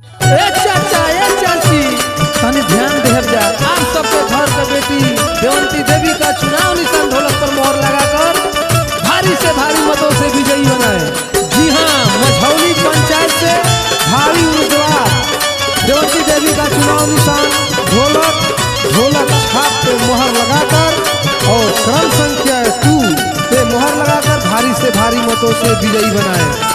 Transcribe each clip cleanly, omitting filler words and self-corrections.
ए चाचा ए चाची तनी ध्यान देहर जा। आप सबके घर के बेटी देवंती देवी का चुनाव निशान ढोलक पर मोहर लगाकर भारी से भारी मतों से विजयी बनाए। जी हाँ, मझौली पंचायत से भारी उम्मीदवार देवंती देवी का चुनाव निशान ढोलक छाप पे मोहर लगाकर और क्रम संख्या 2 पे मोहर लगाकर भारी से भारी मतों से विजयी बनाए।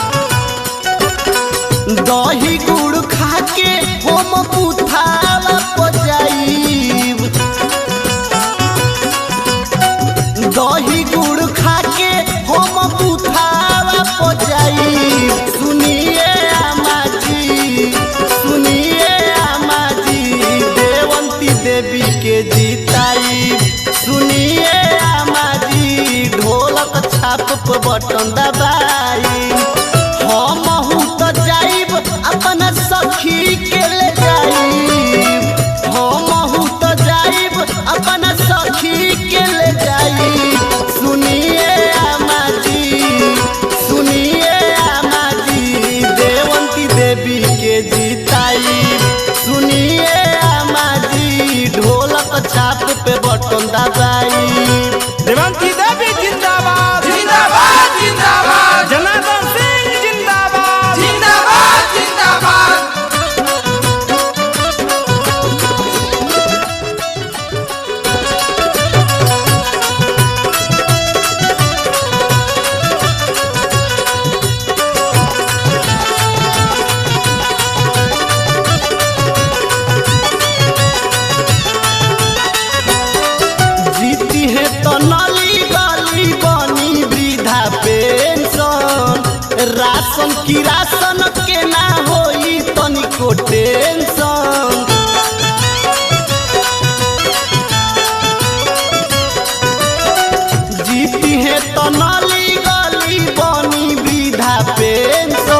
दही गुड़ खा के हम पुथावा पजाइब, दही गुड़ खा के हम पुथावा पजाइब। सुनिए आमा जी, सुनिए आमा जी, देवंती देवी के जीताइब। सुनिए आमा जी, ढोलक छाप पे बटन दबाइब। हम जाइब अपन सखी के ले जाइब, हम तो जाइब अपन सखी के ले जाइब। सुनिए आमा जी, सुनिए आमा जी, देवंती देवी के जीताइब। सुनिए आमा जी, ढोलक छाप पे बटन दबाइब। देवंती देवी जिंदाबाद जिंदाबाद जिंदाबाद, जनार्दन सिंह जिंदाबाद जिंदाबाद जिंदाबाद। जीती है तो नली गली बनी वृद्धा पेंशन, राशन की राशन के ना होई तनिको टेंशन। जीती है तो नली गली बनी वृद्धा पेंशन,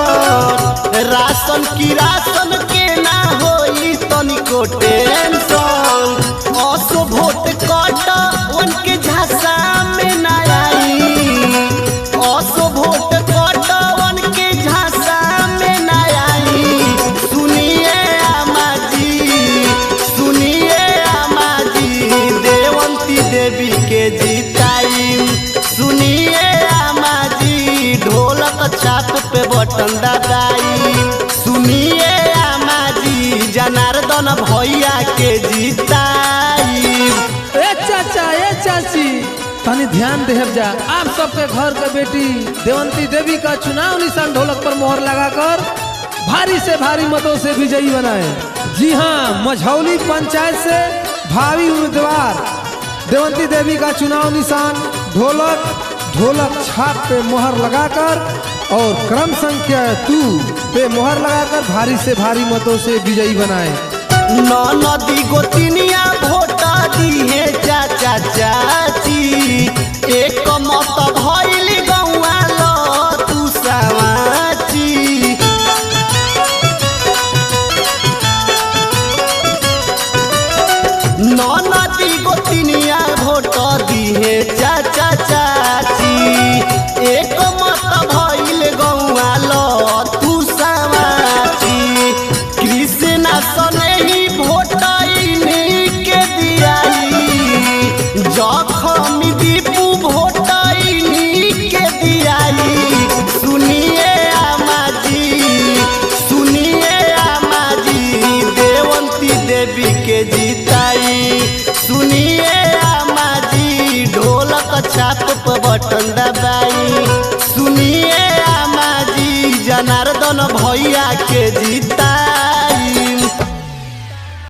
राशन की राशन के ना होई तनिको टेंशन। असो वोट कट उनके झांसा में ना आई, असो वोट कट उनके झांसा में ना आई। सुनिए आमा जी, सुनिए आमा जी, देवंती देवी के जीताई। सुनिए आमा जी, ढोलक छाप पे बटन दबाई। सुनिए आमा जी, जनार्दन भैया के जीताई। ए चाचा ए चाची तनी ध्यान देहर जा। आप सबके घर के बेटी देवंती देवी का चुनाव निशान ढोलक पर मोहर लगाकर भारी से भारी मतों से विजयी बनाए। जी हाँ, मझौली पंचायत से भावी उम्मीदवार देवंती देवी का चुनाव निशान ढोलक छाप पे मोहर लगाकर और क्रम संख्या 2 पे मोहर लगाकर भारी से भारी मतों से विजयी बनाए। नदी गोतिनिया वोट दी है चाचा चाची, एक मत भइल गौआ लो तू सवाची। नदी गोतिनिया वोट दी है चाचा चाची, एक मत भइल गौआ लो तू सवाची। कृष्णा सने ही वोट के दियाई, जखम दीपू वोट के दियाई। सुनिए आमा जी, सुनिए आमा जी, देवंती देवी के जीताई। सुनिए आमा जी, ढोलक छाप पे बटन दबाई। सुनिए आमा जी, जनार्दन भैया के जीताई।